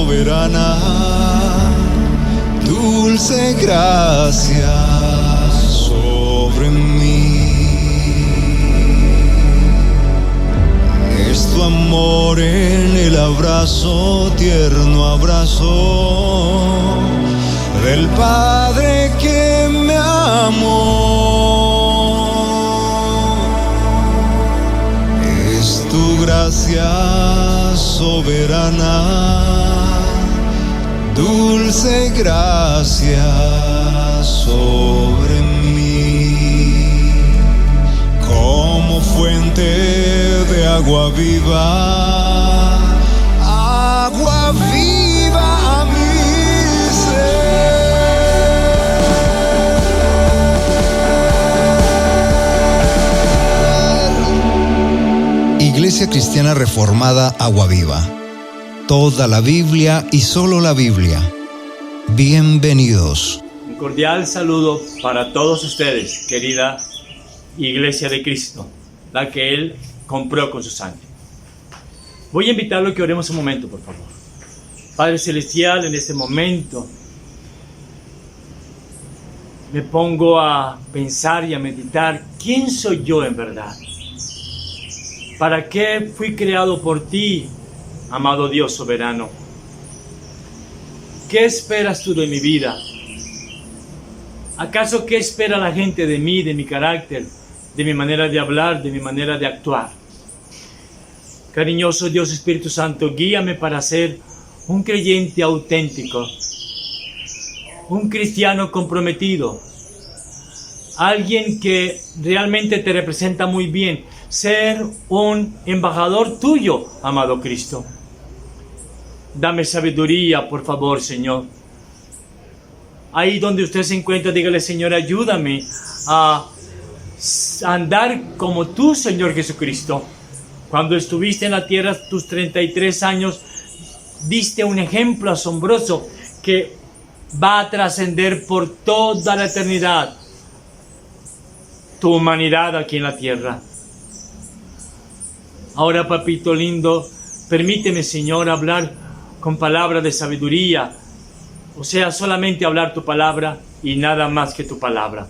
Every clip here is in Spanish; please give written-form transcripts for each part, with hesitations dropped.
soberana, dulce gracia sobre mí. Es tu amor en el abrazo, tierno abrazo del Padre que me amó. Es tu gracia soberana, dulce gracia sobre mí. Como fuente de agua viva, agua viva a mi ser. Iglesia Cristiana Reformada Agua Viva. Toda la Biblia y solo la Biblia. Bienvenidos. Un cordial saludo para todos ustedes, querida Iglesia de Cristo, la que Él compró con su sangre. Voy a invitarlo a que oremos un momento, por favor. Padre Celestial, en este momento me pongo a pensar y a meditar, ¿quién soy yo en verdad? ¿Para qué fui creado por ti, amado Dios soberano? ¿Qué esperas tú de mi vida? ¿Acaso qué espera la gente de mí, de mi carácter, de mi manera de hablar, de mi manera de actuar? Cariñoso Dios Espíritu Santo, guíame para ser un creyente auténtico, un cristiano comprometido, alguien que realmente te representa muy bien, ser un embajador tuyo, amado Cristo. Dame sabiduría, por favor, Señor. Ahí donde usted se encuentra, dígale: Señor, ayúdame a andar como tú, Señor Jesucristo. Cuando estuviste en la tierra, tus 33 años, diste un ejemplo asombroso que va a trascender por toda la eternidad tu humanidad aquí en la tierra. Ahora, papito lindo, permíteme, Señor, hablar con palabras de sabiduría, o sea, solamente hablar tu palabra y nada más que tu palabra.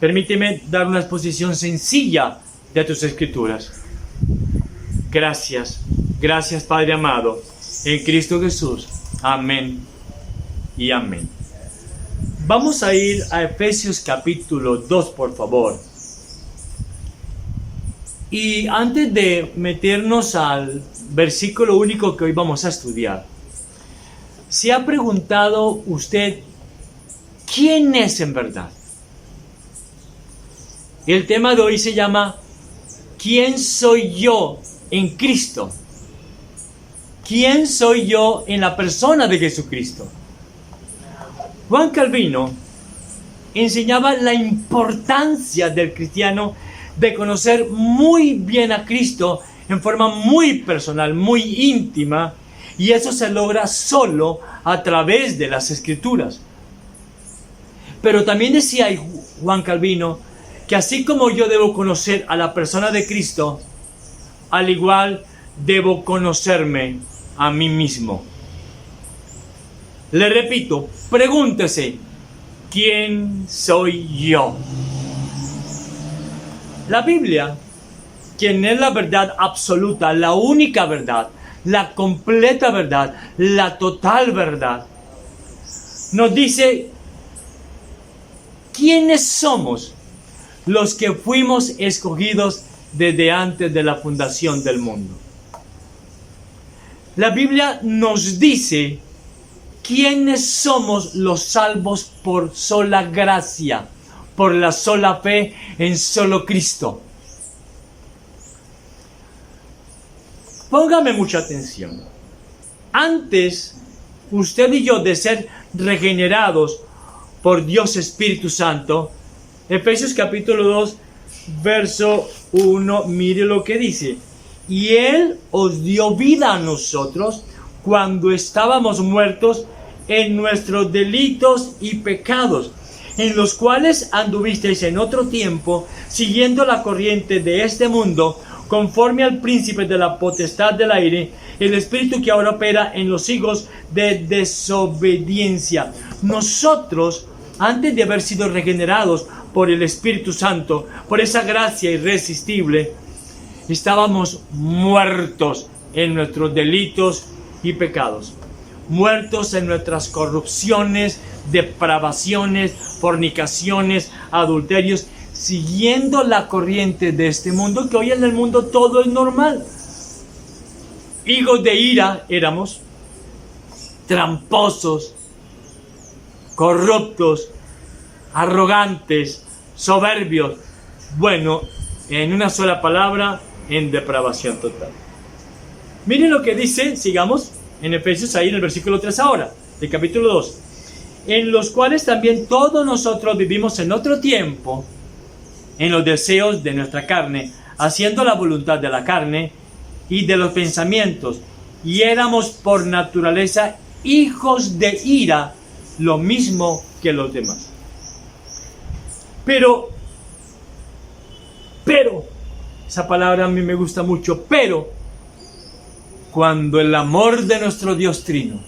Permíteme dar una exposición sencilla de tus escrituras. Gracias, gracias Padre amado, en Cristo Jesús. Amén y amén. Vamos a ir a Efesios capítulo 2, por favor. Y antes de meternos al versículo único que hoy vamos a estudiar, ¿se ha preguntado usted quién es en verdad? El tema de hoy se llama ¿quién soy yo en Cristo? ¿Quién soy yo en la persona de Jesucristo? Juan Calvino enseñaba la importancia del cristiano de conocer muy bien a Cristo en forma muy personal, muy íntima, y eso se logra solo a través de las Escrituras. Pero también decía Juan Calvino que así como yo debo conocer a la persona de Cristo, al igual debo conocerme a mí mismo. Le repito, pregúntese, ¿quién soy yo? La Biblia, quien es la verdad absoluta, la única verdad, la completa verdad, la total verdad, nos dice quiénes somos los que fuimos escogidos desde antes de la fundación del mundo. La Biblia nos dice quiénes somos los salvos por sola gracia, por la sola fe en solo Cristo. Póngame mucha atención. Antes, usted y yo de ser regenerados por Dios Espíritu Santo, Efesios capítulo 2, verso 1, mire lo que dice. Y Él os dio vida a nosotros cuando estábamos muertos en nuestros delitos y pecados, en los cuales anduvisteis en otro tiempo, siguiendo la corriente de este mundo, conforme al príncipe de la potestad del aire, el espíritu que ahora opera en los hijos de desobediencia. Nosotros, antes de haber sido regenerados por el Espíritu Santo, por esa gracia irresistible, estábamos muertos en nuestros delitos y pecados, muertos en nuestras corrupciones, depravaciones, fornicaciones, adulterios, siguiendo la corriente de este mundo, que hoy en el mundo todo es normal. Hijos de ira éramos, tramposos, corruptos, arrogantes, soberbios. Bueno, en una sola palabra, en depravación total. Miren lo que dice, sigamos, en Efesios, ahí en el versículo 3 ahora, del capítulo 2. En los cuales también todos nosotros vivimos en otro tiempo, en los deseos de nuestra carne, haciendo la voluntad de la carne y de los pensamientos, y éramos por naturaleza hijos de ira, lo mismo que los demás. Pero, esa palabra a mí me gusta mucho, pero, cuando el amor de nuestro Dios Trino,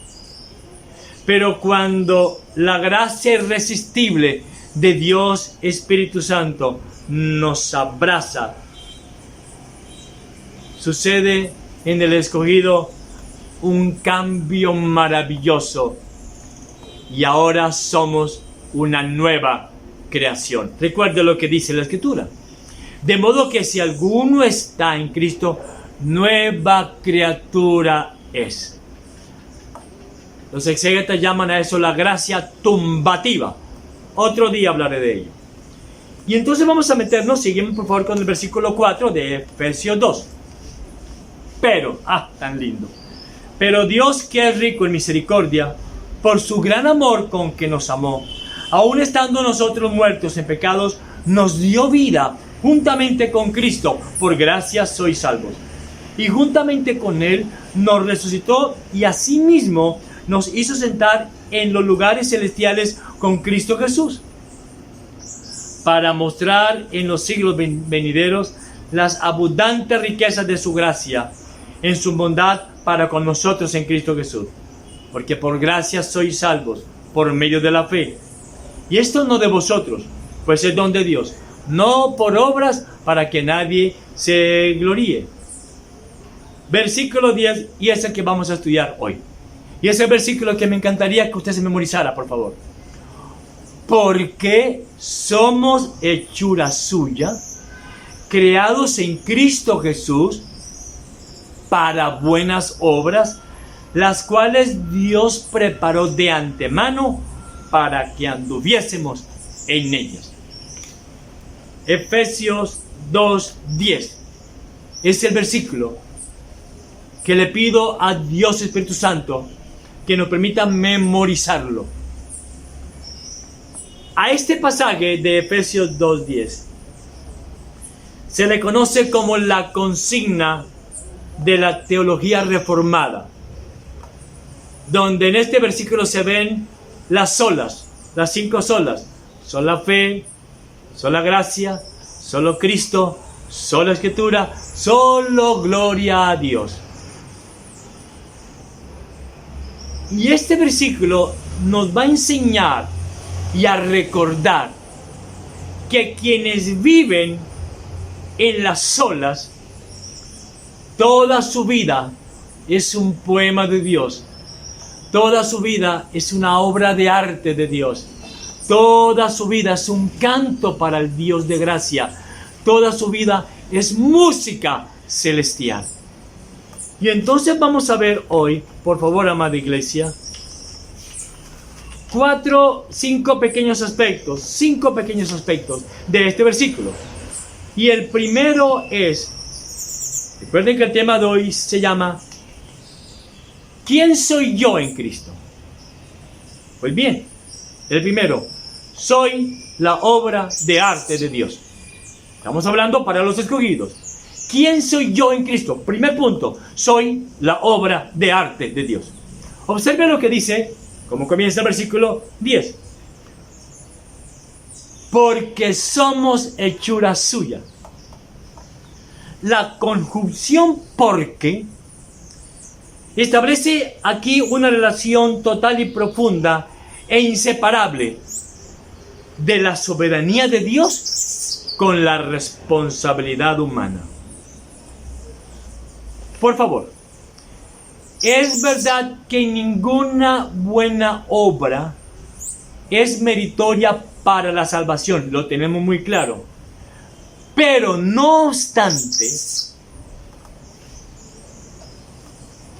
pero cuando la gracia irresistible de Dios Espíritu Santo nos abraza, sucede en el escogido un cambio maravilloso y ahora somos una nueva creación. Recuerde lo que dice la Escritura. De modo que si alguno está en Cristo, nueva criatura es. Los exégetas llaman a eso la gracia tumbativa. Otro día hablaré de ello. Y entonces vamos a meternos, seguimos por favor con el versículo 4 de Efesios 2. Pero, tan lindo. Pero Dios, que es rico en misericordia, por su gran amor con que nos amó, aun estando nosotros muertos en pecados, nos dio vida juntamente con Cristo. Por gracia sois salvos. Y juntamente con Él nos resucitó y asimismo nos hizo sentar en los lugares celestiales con Cristo Jesús, para mostrar en los siglos venideros las abundantes riquezas de su gracia en su bondad para con nosotros en Cristo Jesús. Porque por gracia sois salvos por medio de la fe. Y esto no de vosotros, pues es don de Dios, no por obras para que nadie se gloríe. Versículo 10, y es el que vamos a estudiar hoy. Y ese versículo que me encantaría que usted se memorizara, por favor. Porque somos hechura suya, creados en Cristo Jesús, para buenas obras, las cuales Dios preparó de antemano para que anduviésemos en ellas. Efesios 2:10 es el versículo que le pido a Dios Espíritu Santo que nos permita memorizarlo. A este pasaje de Efesios 2:10 se le conoce como la consigna de la teología reformada, donde en este versículo se ven las solas, las 5 solas: sola fe, sola gracia, solo Cristo, sola Escritura, solo gloria a Dios. Y este versículo nos va a enseñar y a recordar que quienes viven en las solas, toda su vida es un poema de Dios. Toda su vida es una obra de arte de Dios. Toda su vida es un canto para el Dios de gracia. Toda su vida es música celestial. Y entonces vamos a ver hoy, por favor, amada iglesia, 5 pequeños aspectos de este versículo. Y el primero es, recuerden que el tema de hoy se llama ¿quién soy yo en Cristo? Pues bien, el primero, soy la obra de arte de Dios. Estamos hablando para los escogidos. ¿Quién soy yo en Cristo? Primer punto, soy la obra de arte de Dios. Observen lo que dice, como comienza el versículo 10. Porque somos hechura suya. La conjunción porque establece aquí una relación total y profunda e inseparable de la soberanía de Dios con la responsabilidad humana. Por favor, es verdad que ninguna buena obra es meritoria para la salvación, lo tenemos muy claro. Pero no obstante,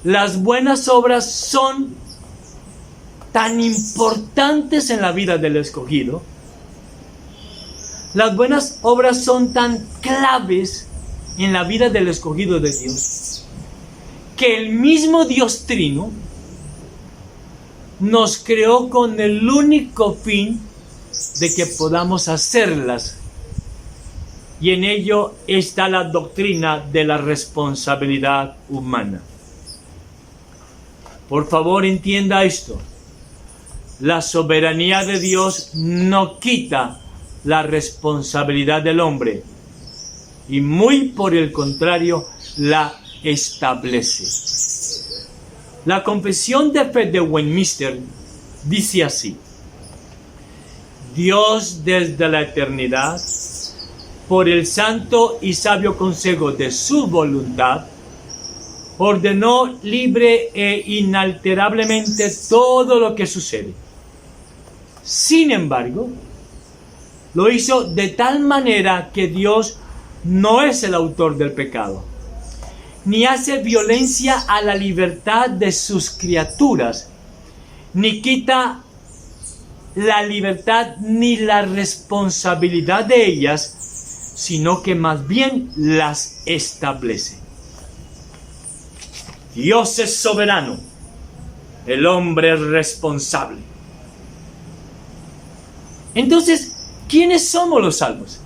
las buenas obras son tan importantes en la vida del escogido. Las buenas obras son tan claves en la vida del escogido de Dios, que el mismo Dios Trino nos creó con el único fin de que podamos hacerlas. Y en ello está la doctrina de la responsabilidad humana. Por favor, entienda esto. La soberanía de Dios no quita la responsabilidad del hombre, y muy por el contrario, la establece. La Confesión de Fe de Westminster dice así: Dios desde la eternidad, por el santo y sabio consejo de su voluntad, ordenó libre e inalterablemente todo lo que sucede. Sin embargo, lo hizo de tal manera que Dios no es el autor del pecado, ni hace violencia a la libertad de sus criaturas, ni quita la libertad ni la responsabilidad de ellas, sino que más bien las establece. Dios es soberano, el hombre es responsable. Entonces, ¿quiénes somos los salvos?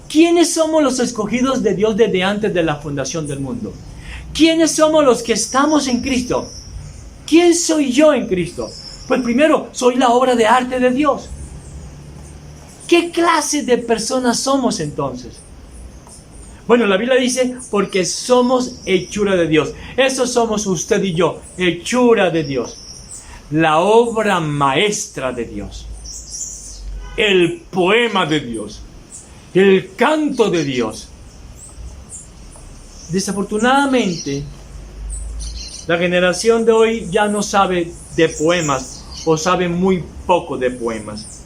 ¿Quiénes somos los escogidos de Dios desde antes de la fundación del mundo? ¿Quiénes somos los que estamos en Cristo? ¿Quién soy yo en Cristo? Pues primero, soy la obra de arte de Dios. ¿Qué clase de personas somos entonces? Bueno, la Biblia dice, porque somos hechura de Dios. Eso somos usted y yo, hechura de Dios. La obra maestra de Dios. El poema de Dios. El canto de Dios. Desafortunadamente, la generación de hoy ya no sabe de poemas, o sabe muy poco de poemas.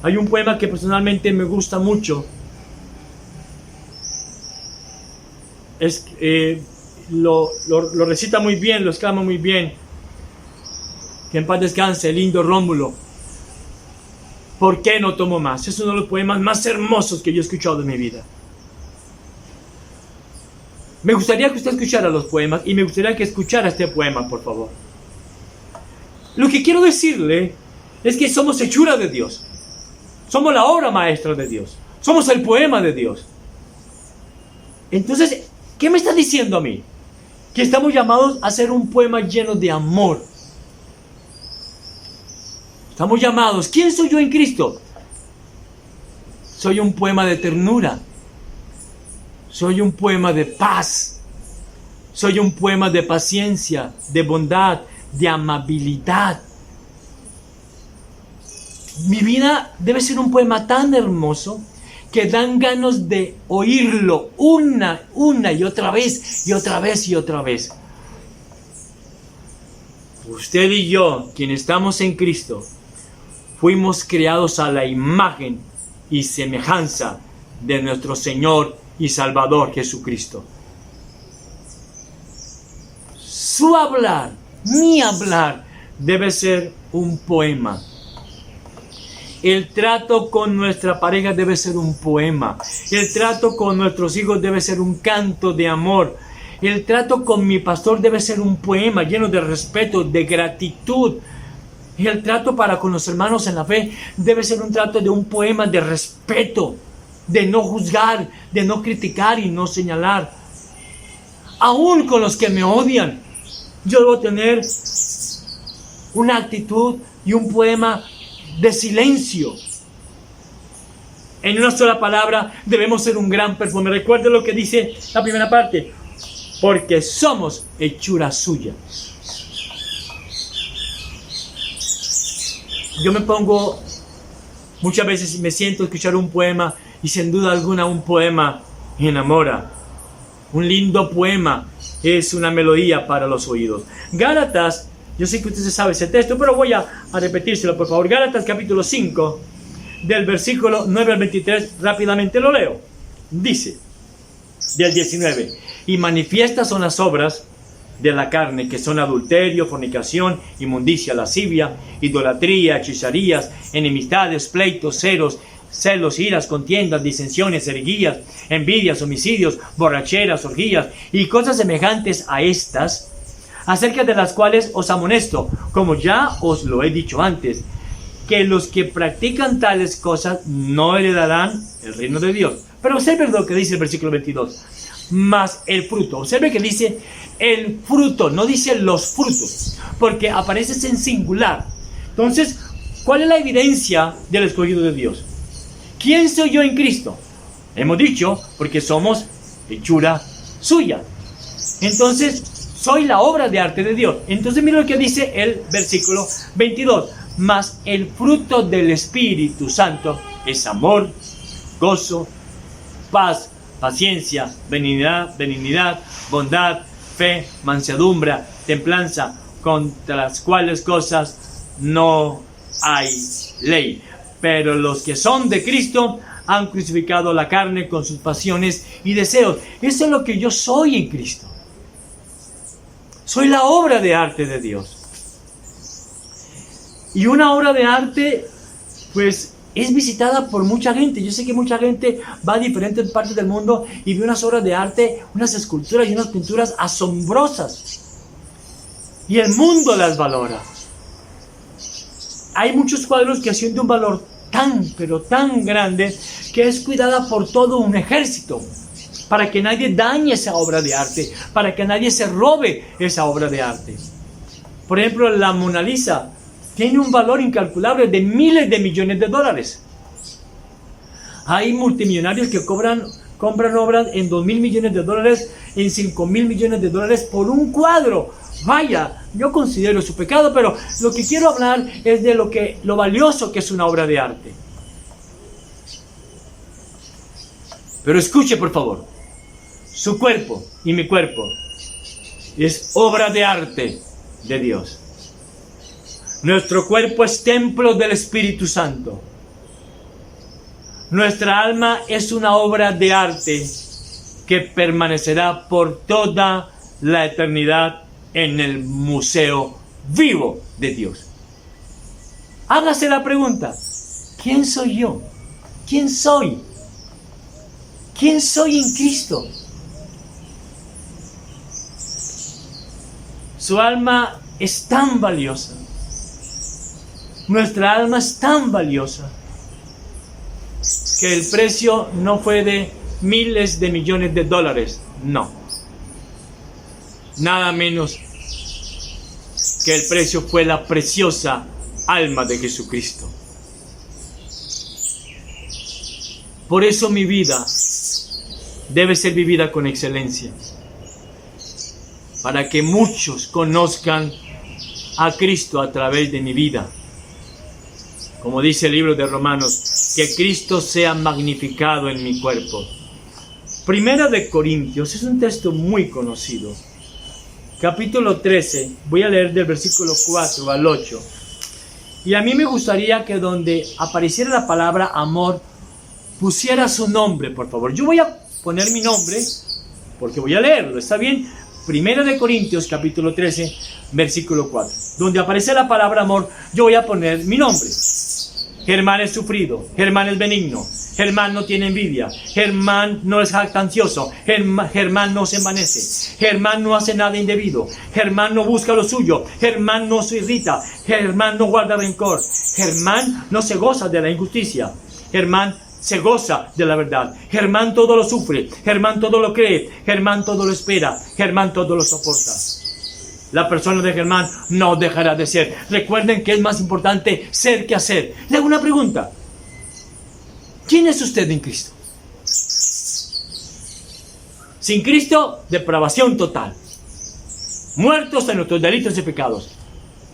Hay un poema que personalmente me gusta mucho. Lo recita muy bien, lo exclama muy bien. Que en paz descanse el lindo Rómulo. ¿Por qué no tomo más? Es uno de los poemas más hermosos que yo he escuchado en mi vida. Me gustaría que usted escuchara los poemas, y me gustaría que escuchara este poema, por favor. Lo que quiero decirle es que somos hechura de Dios. Somos la obra maestra de Dios. Somos el poema de Dios. Entonces, ¿qué me está diciendo a mí? Que estamos llamados a hacer un poema lleno de amor. Estamos llamados. ¿Quién soy yo en Cristo? Soy un poema de ternura. Soy un poema de paz. Soy un poema de paciencia, de bondad, de amabilidad. Mi vida debe ser un poema tan hermoso que dan ganas de oírlo una y otra vez, y otra vez, y otra vez. Usted y yo, quienes estamos en Cristo, fuimos creados a la imagen y semejanza de nuestro Señor y Salvador Jesucristo. Su hablar, mi hablar, debe ser un poema. El trato con nuestra pareja debe ser un poema. El trato con nuestros hijos debe ser un canto de amor. El trato con mi pastor debe ser un poema lleno de respeto, de gratitud. Y el trato para con los hermanos en la fe debe ser un trato de un poema de respeto, de no juzgar, de no criticar y no señalar. Aún con los que me odian, yo debo tener una actitud y un poema de silencio. En una sola palabra, debemos ser un gran perfume. Recuerde lo que dice la primera parte. porque somos hechura suya. Yo me pongo, muchas veces me siento a escuchar un poema y sin duda alguna un poema enamora. Un lindo poema es una melodía para los oídos. Gálatas, yo sé que usted sabe ese texto, pero voy a repetírselo por favor. Gálatas capítulo 5, del versículo 9 al 23, rápidamente lo leo. Dice, del 19, y manifiestas son las obras de la carne, que son adulterio, fornicación, inmundicia, lascivia, idolatría, hechizarías, enemistades, pleitos, celos, iras, contiendas, disensiones, herejías, envidias, homicidios, borracheras, orgías y cosas semejantes a estas, acerca de las cuales os amonesto, como ya os lo he dicho antes, que los que practican tales cosas no heredarán el reino de Dios. Pero observe lo que dice el versículo 22. Más el fruto. Observe que dice el fruto, no dice los frutos, porque aparece en singular. Entonces, ¿cuál es la evidencia del escogido de Dios? ¿Quién soy yo en Cristo? Hemos dicho, porque somos hechura suya. Entonces, soy la obra de arte de Dios. Entonces, mira lo que dice el versículo 22. Mas el fruto del Espíritu Santo es amor, gozo, paz, paciencia, benignidad, bondad, fe, mansedumbre, templanza, contra las cuales cosas no hay ley. Pero los que son de Cristo han crucificado la carne con sus pasiones y deseos. Eso es lo que yo soy en Cristo. Soy la obra de arte de Dios. Y una obra de arte, pues, es visitada por mucha gente. Yo sé que mucha gente va a diferentes partes del mundo y ve unas obras de arte, unas esculturas y unas pinturas asombrosas. Y el mundo las valora. Hay muchos cuadros que ascienden un valor tan, pero tan grande, que es cuidada por todo un ejército, para que nadie dañe esa obra de arte, para que nadie se robe esa obra de arte. Por ejemplo, la Mona Lisa tiene un valor incalculable de miles de millones de dólares. Hay multimillonarios que compran obras en 2.000 millones de dólares, en 5.000 millones de dólares por un cuadro. Vaya, yo considero su pecado, pero lo que quiero hablar es de lo valioso que es una obra de arte. Pero escuche, por favor, su cuerpo y mi cuerpo es obra de arte de Dios. Nuestro cuerpo es templo del Espíritu Santo. Nuestra alma es una obra de arte que permanecerá por toda la eternidad en el museo vivo de Dios. Hágase la pregunta: ¿quién soy yo? ¿Quién soy? ¿Quién soy en Cristo? Su alma es tan valiosa. Nuestra alma es tan valiosa que el precio no fue de miles de millones de dólares, no. Nada menos que el precio fue la preciosa alma de Jesucristo. Por eso mi vida debe ser vivida con excelencia, para que muchos conozcan a Cristo a través de mi vida. Como dice el libro de Romanos, que Cristo sea magnificado en mi cuerpo. Primera de Corintios es un texto muy conocido. Capítulo 13, voy a leer del versículo 4 al 8. Y a mí me gustaría que donde apareciera la palabra amor, pusiera su nombre, por favor. Yo voy a poner mi nombre, porque voy a leerlo, ¿está bien? Primera de Corintios, capítulo 13, versículo 4. Donde aparece la palabra amor, yo voy a poner mi nombre. Germán es sufrido, Germán es benigno, Germán no tiene envidia, Germán no es jactancioso, Germán no se envanece, Germán no hace nada indebido, Germán no busca lo suyo, Germán no se irrita, Germán no guarda rencor, Germán no se goza de la injusticia, Germán se goza de la verdad, Germán todo lo sufre, Germán todo lo cree, Germán todo lo espera, Germán todo lo soporta. La persona de Germán no dejará de ser. Recuerden que es más importante ser que hacer. Le hago una pregunta: ¿quién es usted en Cristo? Sin Cristo, depravación total. Muertos en nuestros delitos y pecados.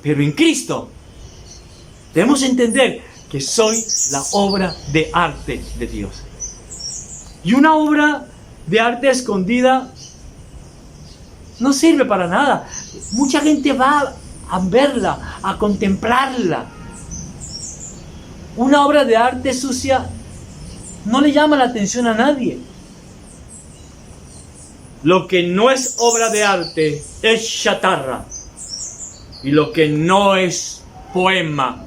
Pero en Cristo, debemos entender que soy la obra de arte de Dios. Y una obra de arte escondida no sirve para nada. Mucha gente va a verla, a contemplarla. Una obra de arte sucia no le llama la atención a nadie. Lo que no es obra de arte es chatarra. Y lo que no es poema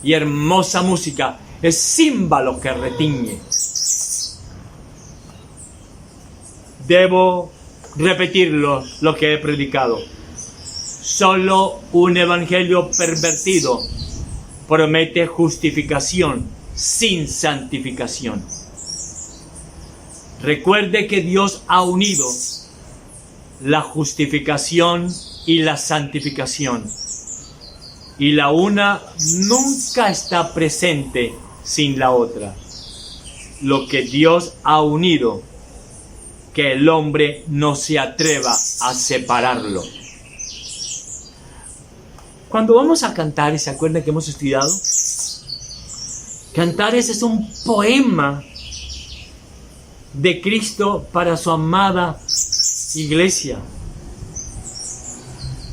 y hermosa música es címbalo que retiñe. Debo repetirlo lo que he predicado. Solo un evangelio pervertido promete justificación sin santificación. Recuerde que Dios ha unido la justificación y la santificación. Y la una nunca está presente sin la otra. Lo que Dios ha unido, que el hombre no se atreva a separarlo. Cuando vamos a Cantares, ¿se acuerdan que hemos estudiado? Cantares es un poema de Cristo para su amada iglesia.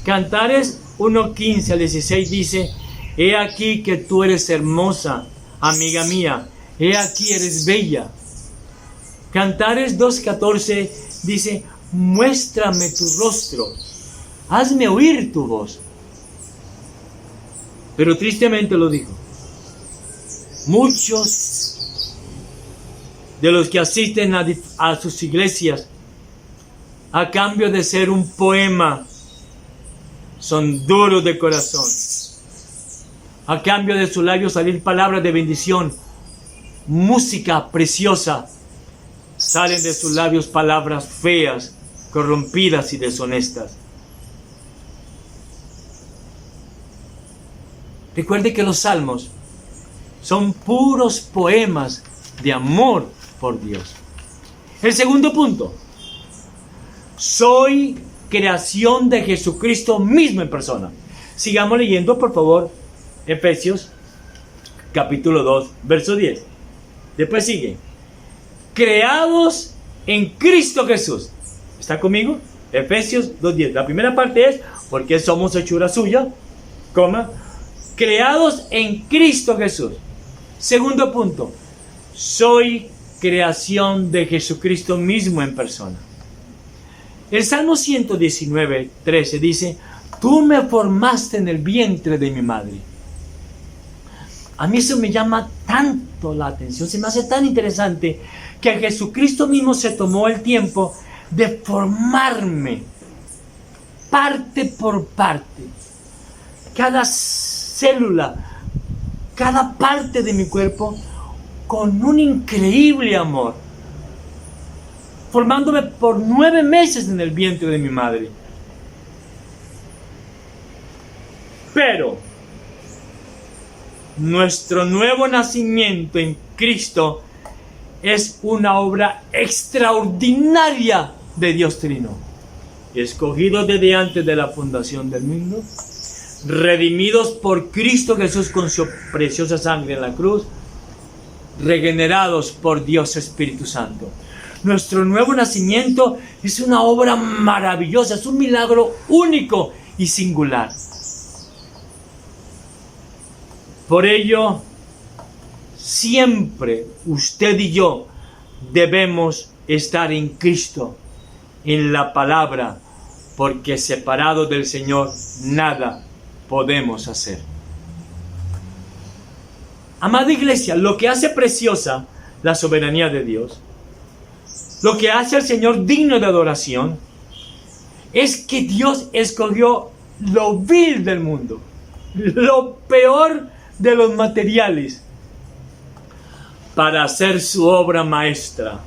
Cantares 1:15 al 16 dice: he aquí que tú eres hermosa, amiga mía, he aquí eres bella. Cantares 2:14 dice: muéstrame tu rostro, hazme oír tu voz. Pero tristemente lo digo, muchos de los que asisten a sus iglesias, a cambio de ser un poema, son duros de corazón. A cambio de sus labios salir palabras de bendición, música preciosa, salen de sus labios palabras feas, corrompidas y deshonestas. Recuerde que los salmos son puros poemas de amor por Dios. El segundo punto: soy creación de Jesucristo mismo en persona. Sigamos leyendo, por favor, Efesios capítulo 2, verso 10. Después sigue: creados en Cristo Jesús. ¿Está conmigo? Efesios 2:10. La primera parte es: porque somos hechura suya, coma, creados en Cristo Jesús. Segundo punto: soy creación de Jesucristo mismo en persona. El Salmo 119:13 dice: tú me formaste en el vientre de mi madre. A mí eso me llama tanto la atención, se me hace tan interesante que Jesucristo mismo se tomó el tiempo de formarme parte por parte. Cada célula, cada parte de mi cuerpo, con un increíble amor, formándome por 9 meses en el vientre de mi madre. Pero nuestro nuevo nacimiento en Cristo es una obra extraordinaria de Dios Trino, escogidos desde antes de la fundación del mundo, redimidos por Cristo Jesús con su preciosa sangre en la cruz, regenerados por Dios Espíritu Santo. Nuestro nuevo nacimiento es una obra maravillosa, es un milagro único y singular. Por ello, siempre usted y yo debemos estar en Cristo, en la palabra, porque separados del Señor nada podemos hacer. Amada iglesia, lo que hace preciosa la soberanía de Dios, lo que hace al Señor digno de adoración, es que Dios escogió lo vil del mundo, lo peor de los materiales, para hacer su obra maestra.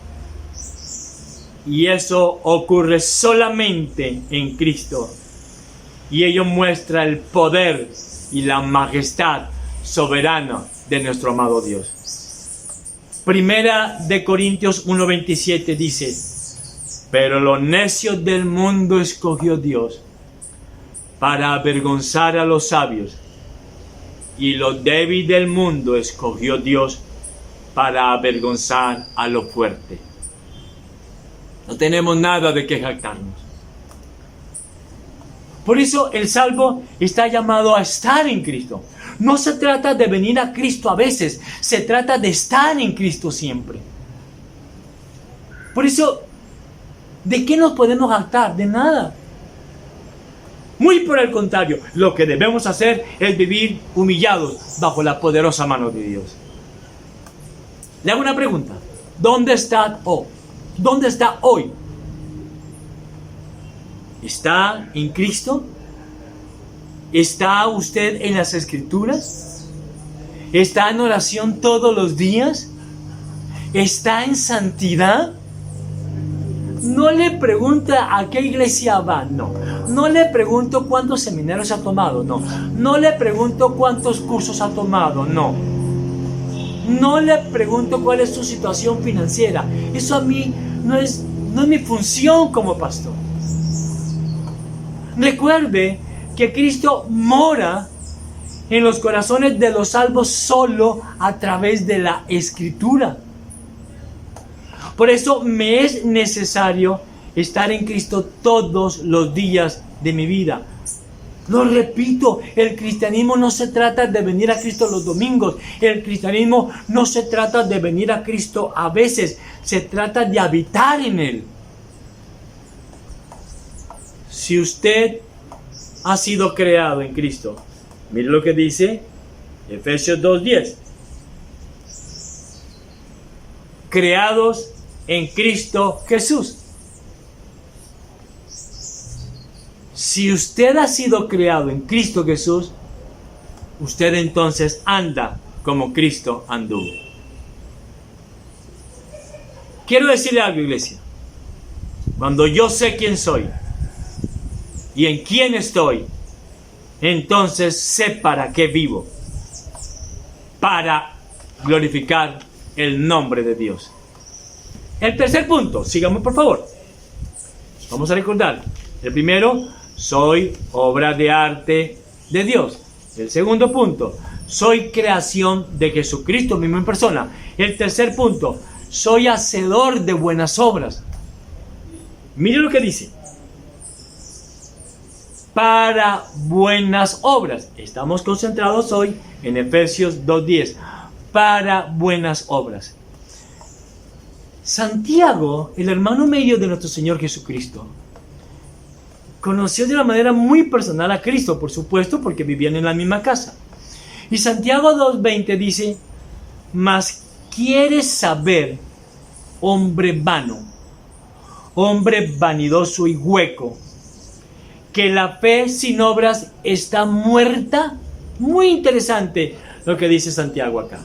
Y eso ocurre solamente en Cristo. Y ello muestra el poder y la majestad soberana de nuestro amado Dios. Primera de Corintios 1:27 dice: Pero lo necio del mundo escogió Dios para avergonzar a los sabios, y lo débil del mundo escogió Dios para avergonzar a lo fuerte. No tenemos nada de qué jactarnos. Por eso el salvo está llamado a estar en Cristo. No se trata de venir a Cristo a veces, se trata de estar en Cristo siempre. Por eso, ¿de qué nos podemos jactar? De nada. Muy por el contrario, lo que debemos hacer es vivir humillados bajo la poderosa mano de Dios. Le hago una pregunta. ¿Dónde está hoy? ¿Dónde está hoy? ¿Está en Cristo? ¿Está usted en las Escrituras? ¿Está en oración todos los días? ¿Está en santidad? No le pregunta a qué iglesia va, no. No le pregunto cuántos seminarios ha tomado, no. No le pregunto cuántos cursos ha tomado, no. No le pregunto cuál es su situación financiera. Eso a mí no es mi función como pastor. Recuerde que Cristo mora en los corazones de los salvos solo a través de la Escritura. Por eso me es necesario estar en Cristo todos los días de mi vida. Lo repito, el cristianismo no se trata de venir a Cristo los domingos. El cristianismo no se trata de venir a Cristo a veces. Se trata de habitar en Él. Si usted ha sido creado en Cristo, mire lo que dice Efesios 2:10. Creados en Cristo Jesús. Si usted ha sido creado en Cristo Jesús, usted entonces anda como Cristo anduvo. Quiero decirle algo, iglesia. Cuando yo sé quién soy y en quién estoy, entonces sé para qué vivo. Para glorificar el nombre de Dios. El tercer punto, sigamos por favor. Vamos a recordar. El primero, soy obra de arte de Dios. El segundo punto, soy creación de Jesucristo mismo en persona. El tercer punto, soy hacedor de buenas obras. Mire lo que dice. Para buenas obras. Estamos concentrados hoy en Efesios 2:10. Para buenas obras. Santiago, el hermano medio de nuestro Señor Jesucristo, conoció de una manera muy personal a Cristo, por supuesto, porque vivían en la misma casa. Y Santiago 2:20 dice, mas quieres saber, hombre vano, hombre vanidoso y hueco, que la fe sin obras está muerta. Muy interesante lo que dice Santiago acá.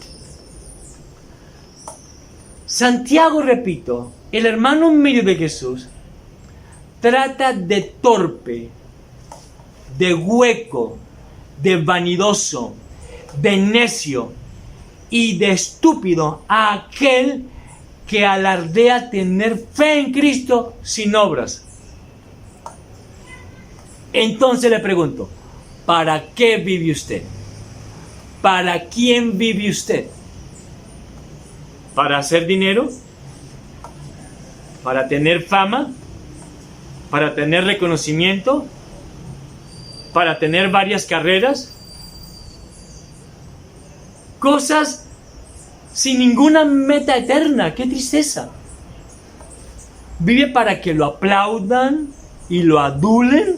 Santiago, repito, el hermano medio de Jesús, trata de torpe, de hueco, de vanidoso, de necio y de estúpido a aquel que alardea tener fe en Cristo sin obras. Entonces le pregunto, ¿para qué vive usted? ¿Para quién vive usted? ¿Para hacer dinero? ¿Para tener fama? ¿Para tener reconocimiento? ¿Para tener varias carreras? Cosas sin ninguna meta eterna. ¡Qué tristeza! ¿Vive para que lo aplaudan y lo adulen?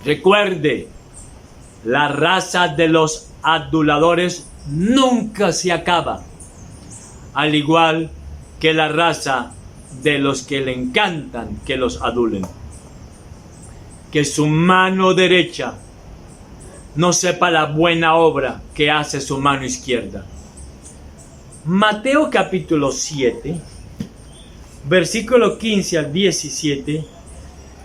Recuerde, la raza de los aduladores nunca se acaba, al igual que la raza de los que le encantan que los adulen. Que su mano derecha no sepa la buena obra que hace su mano izquierda. Mateo capítulo 7, versículo 15 al 17,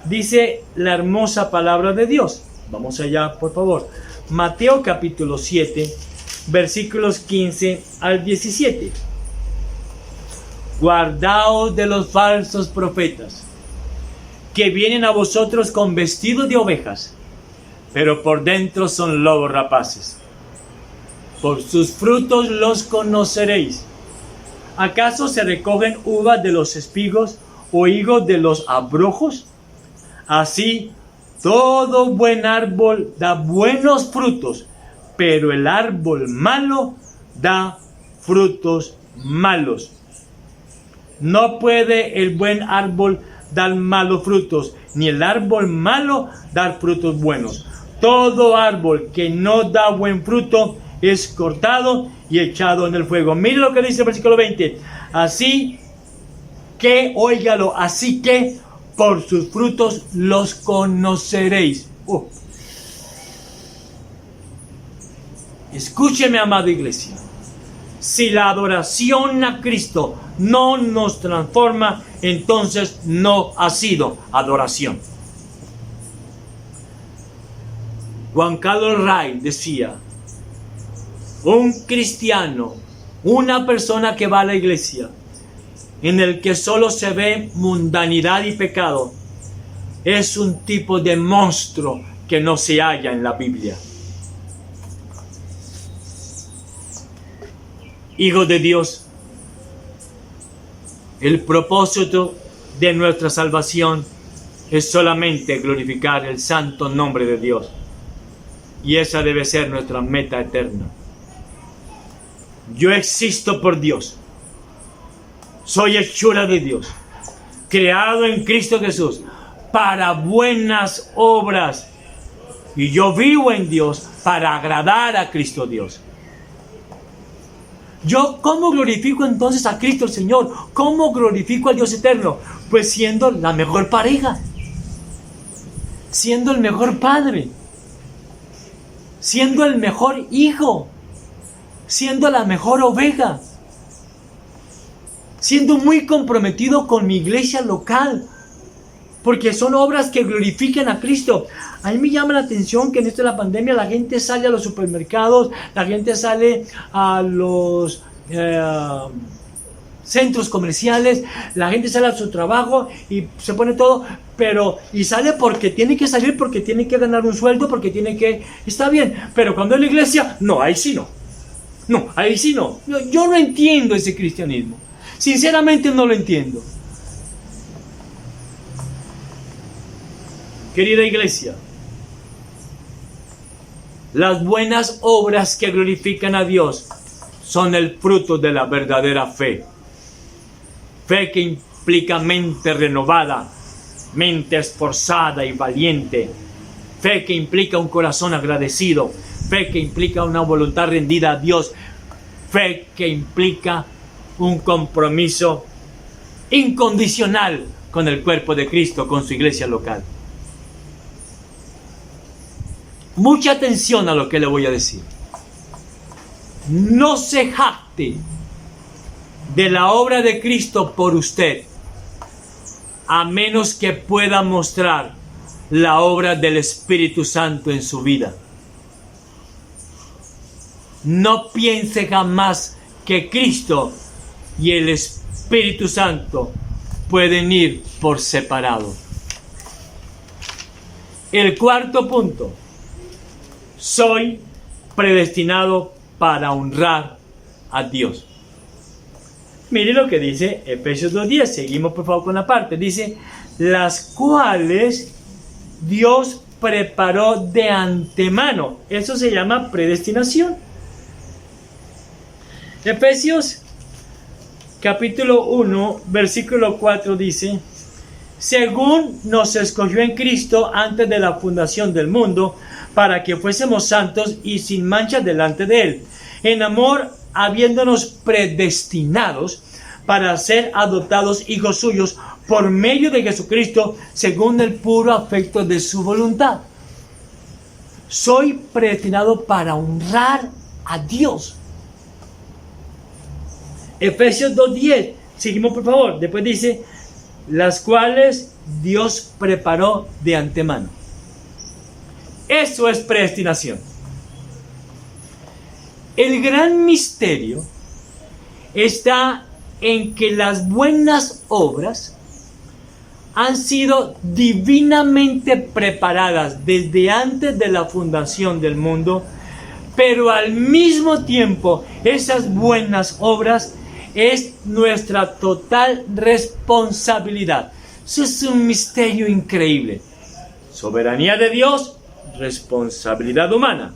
dice la hermosa palabra de Dios. Vamos allá, por favor. Mateo capítulo 7, versículos 15 al 17. guardaos de los falsos profetas, que vienen a vosotros con vestido de ovejas, pero por dentro son lobos rapaces. Por sus frutos los conoceréis. ¿Acaso se recogen uvas de los espigos o higos de los abrojos? Así, todo buen árbol da buenos frutos, pero el árbol malo da frutos malos. No puede el buen árbol dar malos frutos, ni el árbol malo dar frutos buenos. Todo árbol que no da buen fruto es cortado y echado en el fuego. Mire lo que dice el versículo 20. Así que, óigalo, así que por sus frutos los conoceréis. Escúcheme, amada iglesia. Si la adoración a Cristo no nos transforma, entonces no ha sido adoración. Juan Carlos Ray decía: un cristiano, una persona que va a la iglesia, en el que solo se ve mundanidad y pecado, es un tipo de monstruo que no se halla en la Biblia. Hijos de Dios, el propósito de nuestra salvación es solamente glorificar el santo nombre de Dios. Y esa debe ser nuestra meta eterna. Yo existo por Dios. Soy hechura de Dios, creado en Cristo Jesús para buenas obras. Y yo vivo en Dios para agradar a Cristo Dios. ¿Yo cómo glorifico entonces a Cristo el Señor? ¿Cómo glorifico al Dios eterno? Pues siendo la mejor pareja, siendo el mejor padre, siendo el mejor hijo, siendo la mejor oveja, siendo muy comprometido con mi iglesia local, porque son obras que glorifican a Cristo. A mí me llama la atención que en esto de la pandemia la gente sale a los supermercados, la gente sale a los centros comerciales, la gente sale a su trabajo y se pone todo, y sale porque tiene que salir, porque tiene que ganar un sueldo, porque tiene que... Está bien, pero cuando es la iglesia, no, ahí sí no. No, ahí sí no. Yo no entiendo ese cristianismo. Sinceramente no lo entiendo. Querida iglesia, las buenas obras que glorifican a Dios son el fruto de la verdadera fe. Fe que implica mente renovada, mente esforzada y valiente. Fe que implica un corazón agradecido. Fe que implica una voluntad rendida a Dios. Fe que implica un compromiso incondicional con el cuerpo de Cristo, con su iglesia local. Mucha atención a lo que le voy a decir. No se jacte de la obra de Cristo por usted, a menos que pueda mostrar la obra del Espíritu Santo en su vida. No piense jamás que Cristo y el Espíritu Santo pueden ir por separado. El cuarto punto. Soy predestinado para honrar a Dios. Mire lo que dice Efesios 2:10. Seguimos por favor con la parte. Dice, las cuales Dios preparó de antemano. Eso se llama predestinación. Efesios capítulo 1, versículo 4 dice, según nos escogió en Cristo antes de la fundación del mundo, para que fuésemos santos y sin mancha delante de Él, en amor habiéndonos predestinados para ser adoptados hijos suyos por medio de Jesucristo, según el puro afecto de su voluntad. Soy predestinado para honrar a Dios. Efesios 2:10, seguimos por favor, después dice, las cuales Dios preparó de antemano. Eso es predestinación. El gran misterio está en que las buenas obras han sido divinamente preparadas desde antes de la fundación del mundo, pero al mismo tiempo esas buenas obras es nuestra total responsabilidad. Eso es un misterio increíble. Soberanía de Dios, responsabilidad humana.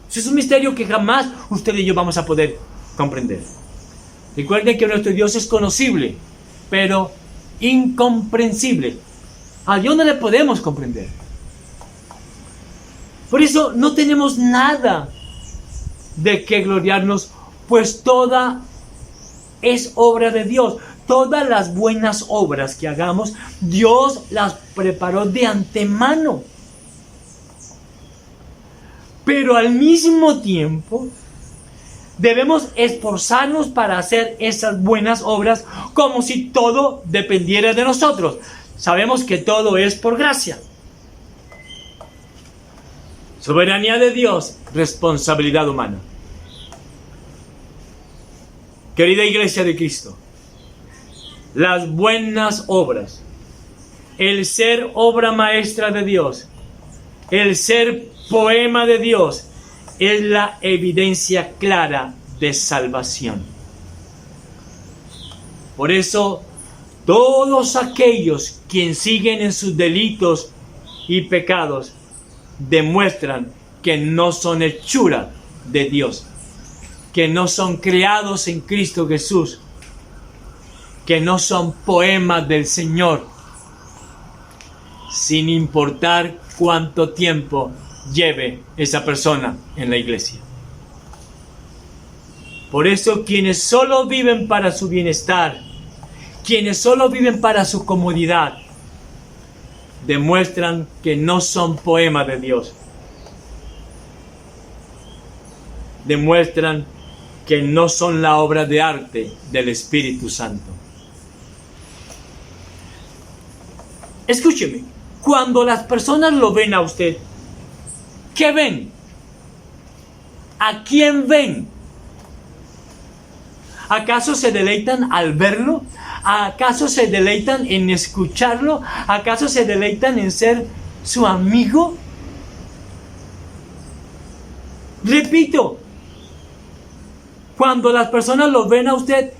Eso es un misterio que jamás usted y yo vamos a poder comprender. Recuerden que nuestro Dios es conocible, pero incomprensible. A Dios no le podemos comprender. Por eso no tenemos nada de qué gloriarnos, pues toda es obra de Dios. Todas las buenas obras que hagamos, Dios las preparó de antemano. Pero al mismo tiempo, debemos esforzarnos para hacer esas buenas obras como si todo dependiera de nosotros. Sabemos que todo es por gracia. Soberanía de Dios, responsabilidad humana. Querida Iglesia de Cristo, las buenas obras, el ser obra maestra de Dios, el ser poema de Dios, es la evidencia clara de salvación. Por eso, todos aquellos quienes siguen en sus delitos y pecados demuestran que no son hechura de Dios, que no son creados en Cristo Jesús, que no son poemas del Señor, sin importar cuánto tiempo lleve esa persona en la iglesia. Por eso quienes solo viven para su bienestar, quienes solo viven para su comodidad, demuestran que no son poemas de Dios. Demuestran que no son la obra de arte del Espíritu Santo. Escúcheme, cuando las personas lo ven a usted, ¿qué ven? ¿A quién ven? ¿Acaso se deleitan al verlo? ¿Acaso se deleitan en escucharlo? ¿Acaso se deleitan en ser su amigo? Repito, cuando las personas lo ven a usted,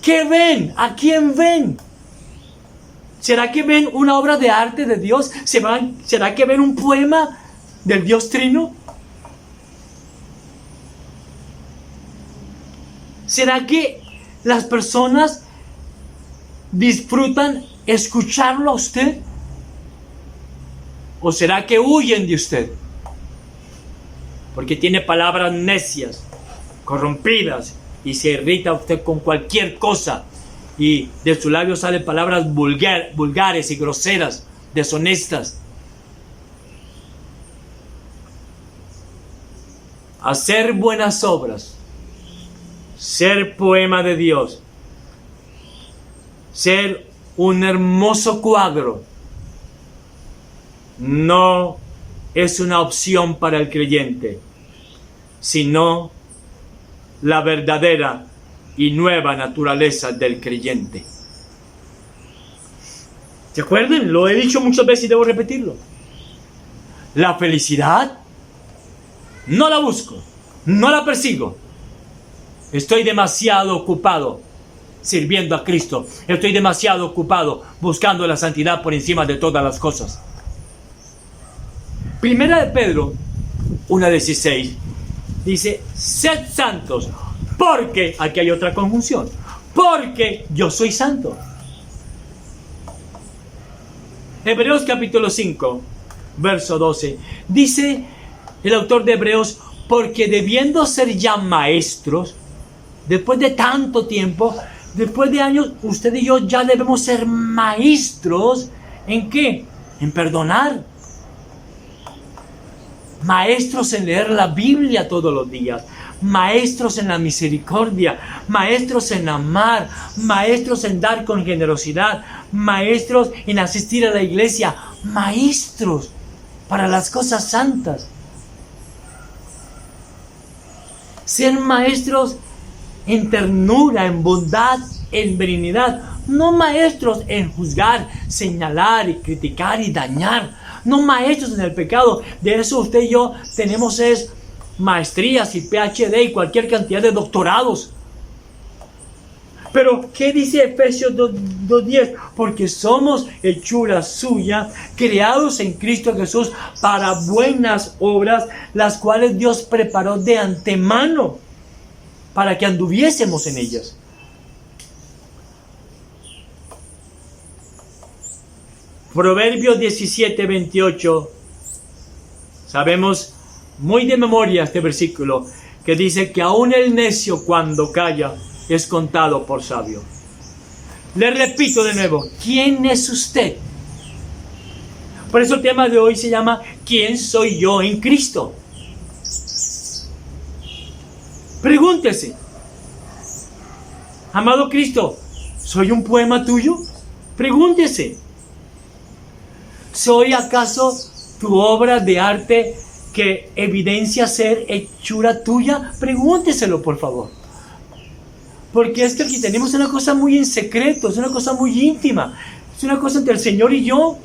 ¿qué ven? ¿A quién ven? ¿Será que ven una obra de arte de Dios? ¿Será que ven un poema del Dios Trino? ¿Será que las personas disfrutan escucharlo a usted? ¿O será que huyen de usted? Porque tiene palabras necias, corrompidas, y se irrita usted con cualquier cosa, y de sus labios salen palabras vulgares y groseras, deshonestas. Hacer buenas obras, ser poema de Dios, ser un hermoso cuadro, no es una opción para el creyente, sino la verdadera y nueva naturaleza del creyente. ¿Se acuerdan? Lo he dicho muchas veces y debo repetirlo. La felicidad no la busco, no la persigo. Estoy demasiado ocupado sirviendo a Cristo. Estoy demasiado ocupado buscando la santidad por encima de todas las cosas. Primera de Pedro 1:16 dice: sed santos, porque, aquí hay otra conjunción, porque yo soy santo. Hebreos capítulo 5, verso 12, dice el autor de Hebreos: porque debiendo ser ya maestros, después de tanto tiempo, después de años, usted y yo ya debemos ser maestros. ¿En qué? En perdonar. Maestros en leer la Biblia todos los días. Maestros en la misericordia. Maestros en amar. Maestros en dar con generosidad. Maestros en asistir a la iglesia. Maestros para las cosas santas. Ser maestros en ternura, en bondad, en benignidad. No maestros en juzgar, señalar y criticar y dañar. No maestros en el pecado. De eso usted y yo tenemos maestrías y PhD y cualquier cantidad de doctorados. Pero, ¿qué dice Efesios 2:10? Porque somos hechura suya, creados en Cristo Jesús para buenas obras, las cuales Dios preparó de antemano para que anduviésemos en ellas. Proverbios 17:28. Sabemos muy de memoria este versículo que dice que aún el necio cuando calla es contado por sabio. Le repito de nuevo, ¿quién es usted? Por eso el tema de hoy se llama ¿quién soy yo en Cristo? Pregúntese, amado Cristo, ¿soy un poema tuyo? Pregúntese, ¿soy acaso tu obra de arte que evidencia ser hechura tuya? Pregúnteselo, por favor. Porque es que aquí tenemos una cosa muy en secreto, es una cosa muy íntima, es una cosa entre el Señor y yo.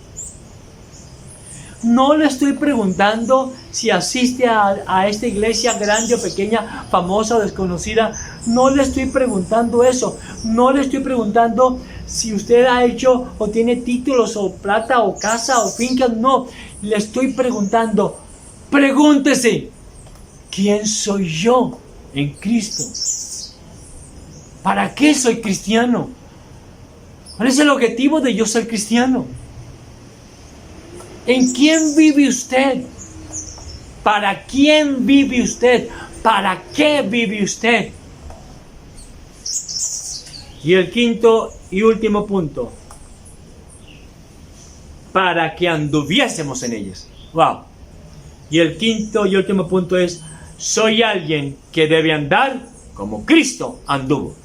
No le estoy preguntando si asiste a esta iglesia grande o pequeña, famosa o desconocida. No le estoy preguntando eso. No le estoy preguntando si usted ha hecho o tiene títulos o plata o casa o fincas. No, le estoy preguntando. Pregúntese, ¿quién soy yo en Cristo? ¿Para qué soy cristiano? ¿Cuál es el objetivo de yo ser cristiano? ¿En quién vive usted? ¿Para quién vive usted? ¿Para qué vive usted? Y el quinto y último punto. Para que anduviésemos en ellas. ¡Wow! Y el quinto y último punto es: soy alguien que debe andar como Cristo anduvo.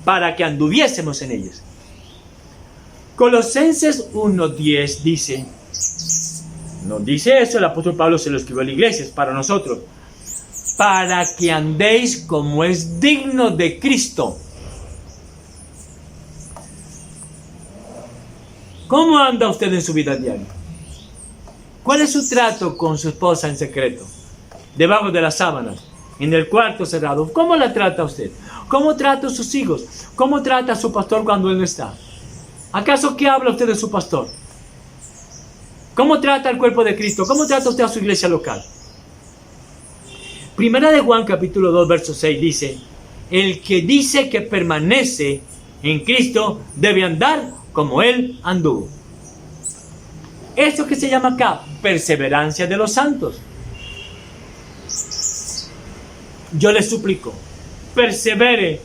Para que anduviésemos en ellas. Colosenses 1:10 dice, no dice eso, el apóstol Pablo se lo escribió a la iglesia, es para nosotros. Para que andéis como es digno de Cristo. ¿Cómo anda usted en su vida diaria? ¿Cuál es su trato con su esposa en secreto? Debajo de las sábanas, en el cuarto cerrado. ¿Cómo la trata usted? ¿Cómo trata a sus hijos? ¿Cómo trata a su pastor cuando él no está? ¿Acaso qué habla usted de su pastor? ¿Cómo trata al cuerpo de Cristo? ¿Cómo trata usted a su iglesia local? Primera de Juan capítulo 2 verso 6 dice: el que dice que permanece en Cristo debe andar como Él anduvo. Esto que se llama acá perseverancia de los santos. Yo les suplico, persevere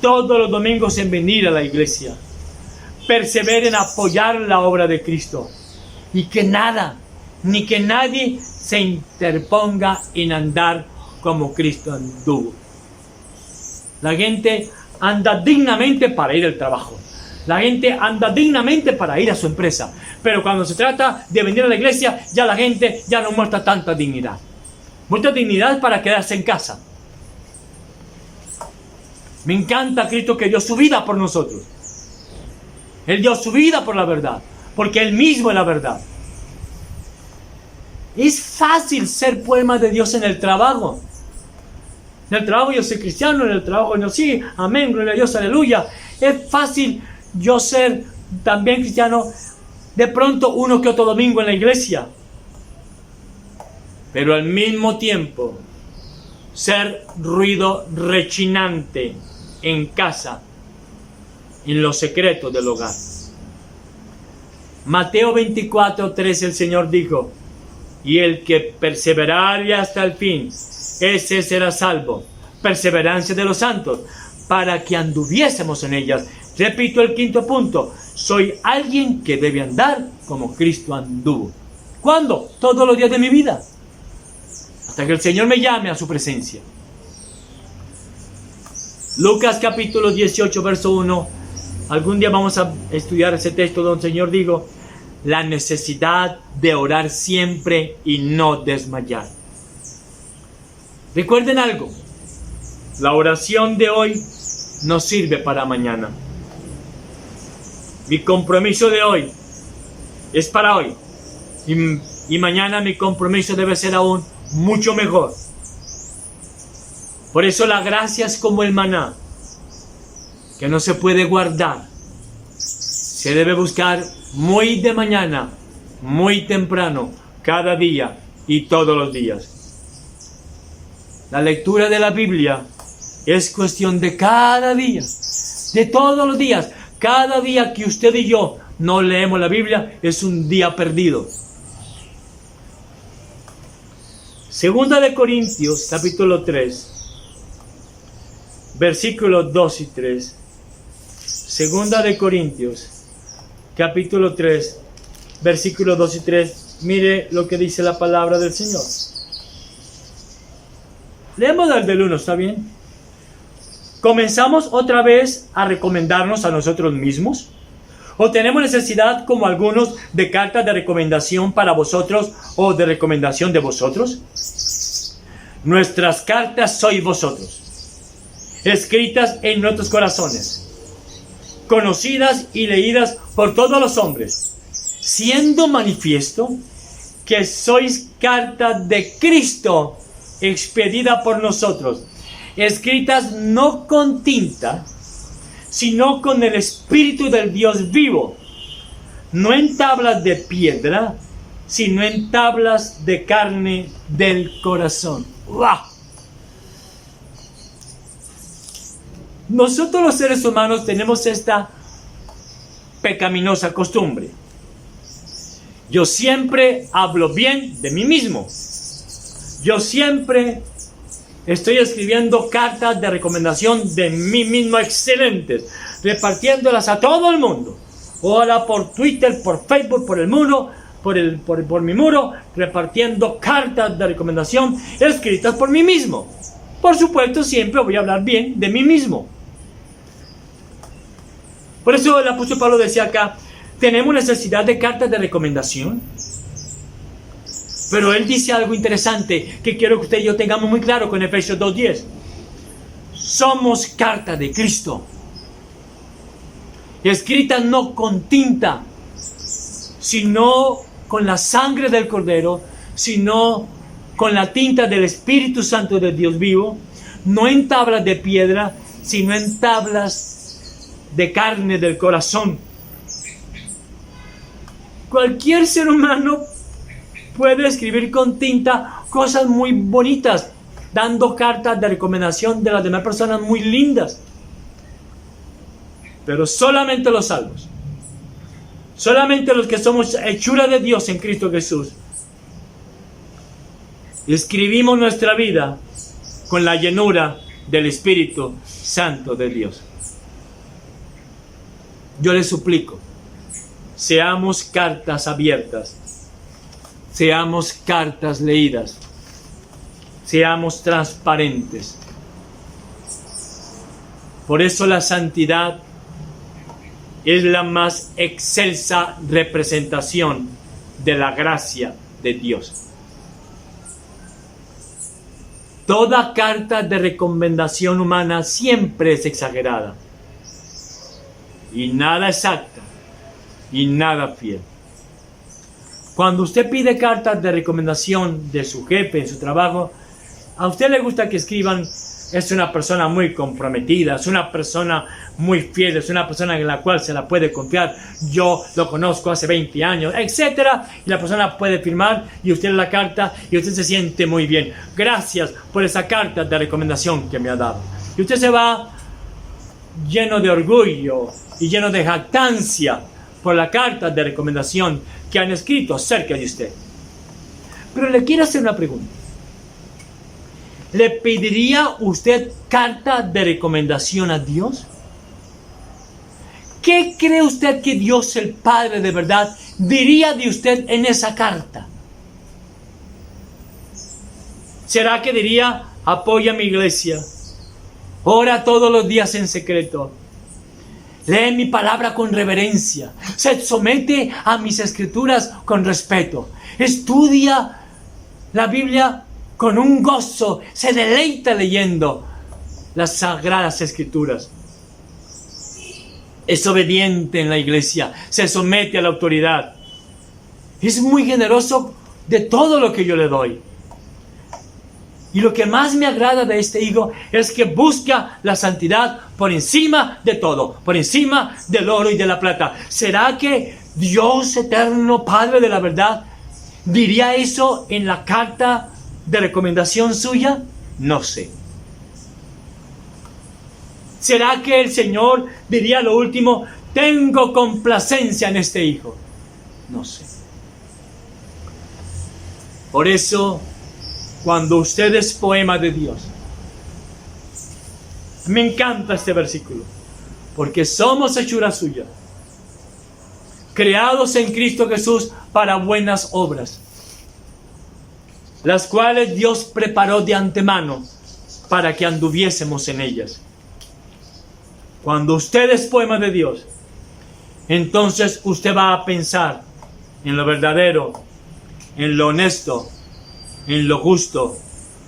todos los domingos en venir a la iglesia. Persevere en apoyar la obra de Cristo. Y que nada, ni que nadie se interponga en andar como Cristo anduvo. La gente anda dignamente para ir al trabajo. La gente anda dignamente para ir a su empresa. Pero cuando se trata de venir a la iglesia, ya la gente ya no muestra tanta dignidad. Muestra dignidad para quedarse en casa. Me encanta Cristo que dio su vida por nosotros. Él dio su vida por la verdad, porque Él mismo es la verdad. Es fácil ser poema de Dios en el trabajo. En el trabajo yo soy cristiano, en el trabajo no, sí, amén, gloria a Dios, aleluya. Es fácil yo ser también cristiano de pronto uno que otro domingo en la iglesia. Pero al mismo tiempo ser ruido rechinante en casa, en los secretos del hogar. Mateo 24:13 el Señor dijo: y el que perseverare hasta el fin, ese será salvo. Perseverancia de los santos, para que anduviésemos en ellas. Repito el quinto punto: soy alguien que debe andar como Cristo anduvo. ¿Cuándo? Todos los días de mi vida, hasta que el Señor me llame a su presencia. Lucas capítulo 18 verso 1. Algún día vamos a estudiar ese texto donde el Señor dijo: la necesidad de orar siempre y no desmayar. Recuerden algo: La oración de hoy no sirve para mañana. Mi compromiso de hoy es para hoy. Y mañana mi compromiso debe ser aún mucho mejor. Por eso la gracia es como el maná, que no se puede guardar. Se debe buscar muy de mañana, muy temprano, cada día y todos los días. La lectura de la Biblia es cuestión de cada día, de todos los días. Cada día que usted y yo no leemos la Biblia es un día perdido. Segunda de Corintios, capítulo 3, versículos 2 y 3. Segunda de Corintios, capítulo 3, versículos 2 y 3. Mire lo que dice la palabra del Señor. Leemos el del 1, ¿está bien? ¿Comenzamos otra vez a recomendarnos a nosotros mismos? ¿O tenemos necesidad, como algunos, de cartas de recomendación para vosotros o de recomendación de vosotros? Nuestras cartas sois vosotros, escritas en nuestros corazones, conocidas y leídas por todos los hombres, siendo manifiesto que sois cartas de Cristo, expedida por nosotros, escritas no con tinta, sino con el Espíritu del Dios vivo, no en tablas de piedra, sino en tablas de carne del corazón. ¡Wow! Nosotros los seres humanos tenemos esta pecaminosa costumbre. Yo siempre hablo bien de mí mismo. Yo siempre estoy escribiendo cartas de recomendación de mí mismo excelentes, repartiéndolas a todo el mundo. Ahora por Twitter, por Facebook, por el muro, por mi muro, repartiendo cartas de recomendación escritas por mí mismo. Por supuesto, siempre voy a hablar bien de mí mismo. Por eso el apóstol Pablo decía acá, ¿tenemos necesidad de cartas de recomendación? Pero él dice algo interesante que quiero que usted y yo tengamos muy claro con Efesios 2:10. Somos carta de Cristo, escrita no con tinta, sino con la sangre del Cordero, sino con la tinta del Espíritu Santo de Dios vivo, no en tablas de piedra, sino en tablas de carne del corazón. Cualquier ser humano puede escribir con tinta cosas muy bonitas, dando cartas de recomendación de las demás personas muy lindas. Pero solamente los salvos, solamente los que somos hechura de Dios en Cristo Jesús, escribimos nuestra vida con la llenura del Espíritu Santo de Dios. Yo les suplico, seamos cartas abiertas, seamos cartas leídas, seamos transparentes. Por eso la santidad es la más excelsa representación de la gracia de Dios. Toda carta de recomendación humana siempre es exagerada y nada exacta y nada fiel. Cuando usted pide cartas de recomendación de su jefe en su trabajo, a usted le gusta que escriban: es una persona muy comprometida, es una persona muy fiel, es una persona en la cual se la puede confiar, yo lo conozco hace 20 años, etc. Y la persona puede firmar y usted la carta y usted se siente muy bien. Gracias por esa carta de recomendación que me ha dado. Y usted se va lleno de orgullo y lleno de jactancia por la carta de recomendación que han escrito acerca de usted. Pero le quiero hacer una pregunta. ¿Le pediría usted carta de recomendación a Dios? ¿Qué cree usted que Dios el Padre de verdad diría de usted en esa carta? ¿Será que diría: apoya mi iglesia, ora todos los días en secreto, lee mi palabra con reverencia, se somete a mis escrituras con respeto, estudia la Biblia con un gozo, se deleita leyendo las sagradas escrituras. Es obediente en la iglesia, se somete a la autoridad. Es muy generoso de todo lo que yo le doy. Y lo que más me agrada de este hijo es que busca la santidad por encima de todo, por encima del oro y de la plata. ¿Será que Dios eterno, Padre de la verdad, diría eso en la carta de recomendación suya? No sé. ¿Será que el Señor diría lo último: tengo complacencia en este hijo? No sé. Por eso, cuando usted es poema de Dios, me encanta este versículo, porque somos hechura suya, creados en Cristo Jesús para buenas obras, las cuales Dios preparó de antemano para que anduviésemos en ellas. Cuando usted es poema de Dios, entonces usted va a pensar en lo verdadero, en lo honesto, en lo justo,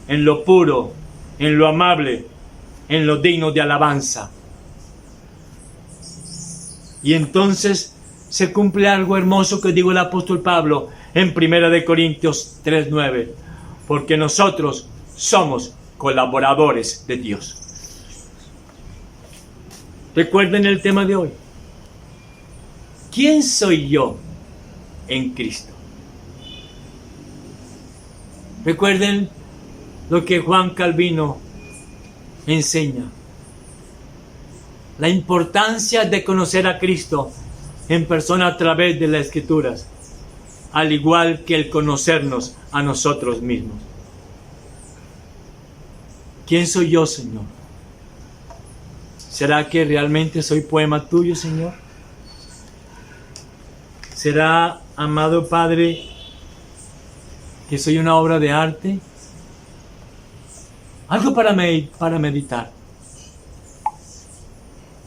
en lo puro, en lo amable, en lo digno de alabanza. Y entonces se cumple algo hermoso que dijo el apóstol Pablo en 1 Corintios 3:9, porque nosotros somos colaboradores de Dios. Recuerden el tema de hoy. ¿Quién soy yo en Cristo? Recuerden lo que Juan Calvino enseña. La importancia de conocer a Cristo en persona a través de las Escrituras, al igual que el conocernos a nosotros mismos. ¿Quién soy yo, Señor? ¿Será que realmente soy poema tuyo, Señor? ¿Será, amado Padre, que soy una obra de arte? Algo para meditar.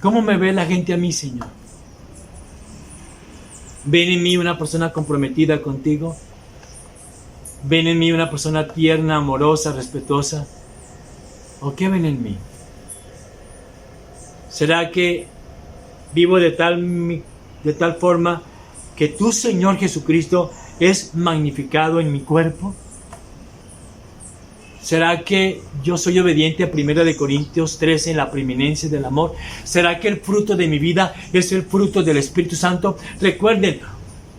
¿Cómo me ve la gente a mí, Señor? ¿Ven en mí una persona comprometida contigo? ¿Ven en mí una persona tierna, amorosa, respetuosa? ¿O qué ven en mí? ¿Será que vivo de tal forma que tu Señor Jesucristo es magnificado en mi cuerpo? ¿Será que yo soy obediente a 1 Corintios 13 en la preeminencia del amor? ¿Será que el fruto de mi vida es el fruto del Espíritu Santo? Recuerden,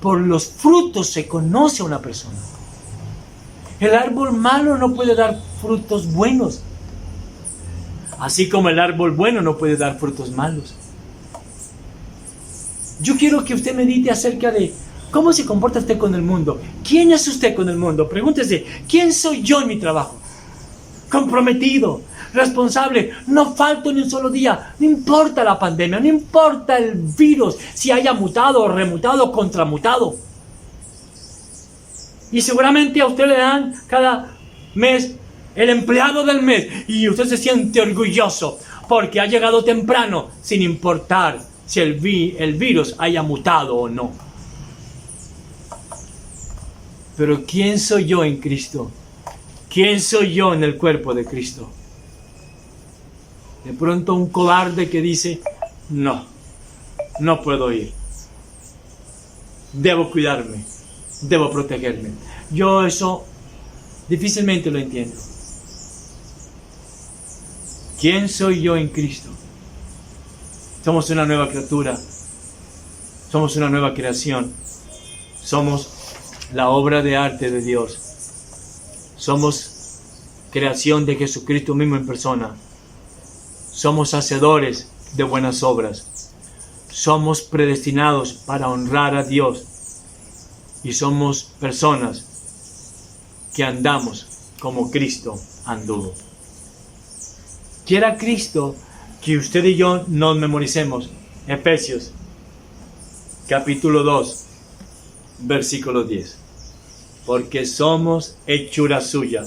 por los frutos se conoce a una persona. El árbol malo no puede dar frutos buenos, así como el árbol bueno no puede dar frutos malos. Yo quiero que usted medite acerca de cómo se comporta usted con el mundo. ¿Quién es usted con el mundo? Pregúntese, ¿quién soy yo en mi trabajo? Comprometido, responsable, no falto ni un solo día. No importa la pandemia, no importa el virus, si haya mutado o remutado o contramutado. Y seguramente a usted le dan cada mes el empleado del mes y usted se siente orgulloso porque ha llegado temprano, sin importar si el virus haya mutado o no. Pero ¿quién soy yo en Cristo? ¿Quién soy yo en el cuerpo de Cristo? De pronto un cobarde que dice, no puedo ir. Debo cuidarme, debo protegerme. Yo eso difícilmente lo entiendo. ¿Quién soy yo en Cristo? Somos una nueva criatura. Somos una nueva creación. Somos la obra de arte de Dios. Somos creación de Jesucristo mismo en persona. Somos hacedores de buenas obras. Somos predestinados para honrar a Dios. Y somos personas que andamos como Cristo anduvo. Quiera Cristo que usted y yo nos memoricemos Efesios capítulo 2 versículo 10. Porque somos hechura suya,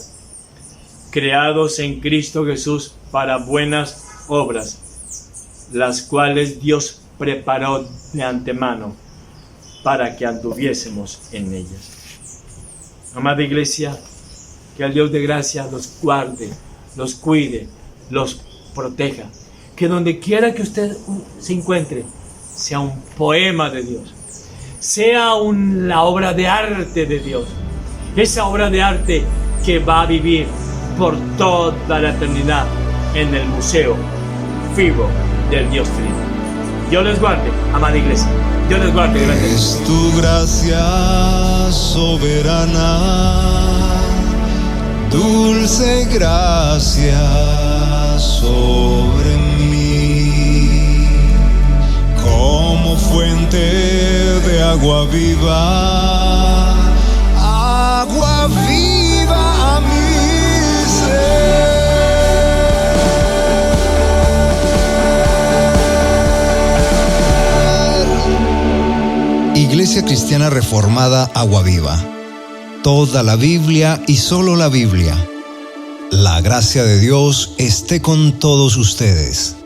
creados en Cristo Jesús para buenas obras, las cuales Dios preparó de antemano para que anduviésemos en ellas. Amada iglesia, que el Dios de gracia los guarde, los cuide, los proteja. Que donde quiera que usted se encuentre, sea un poema de Dios, sea la obra de arte de Dios, esa obra de arte que va a vivir por toda la eternidad en el museo vivo del Dios Trino. Dios les guarde, amada iglesia. Dios les guarde. Gracias. Es tu gracia soberana, dulce gracia sobre mí, como fuente de agua viva a mi ser. Iglesia Cristiana Reformada Agua Viva. Toda la Biblia y solo la Biblia. La gracia de Dios esté con todos ustedes.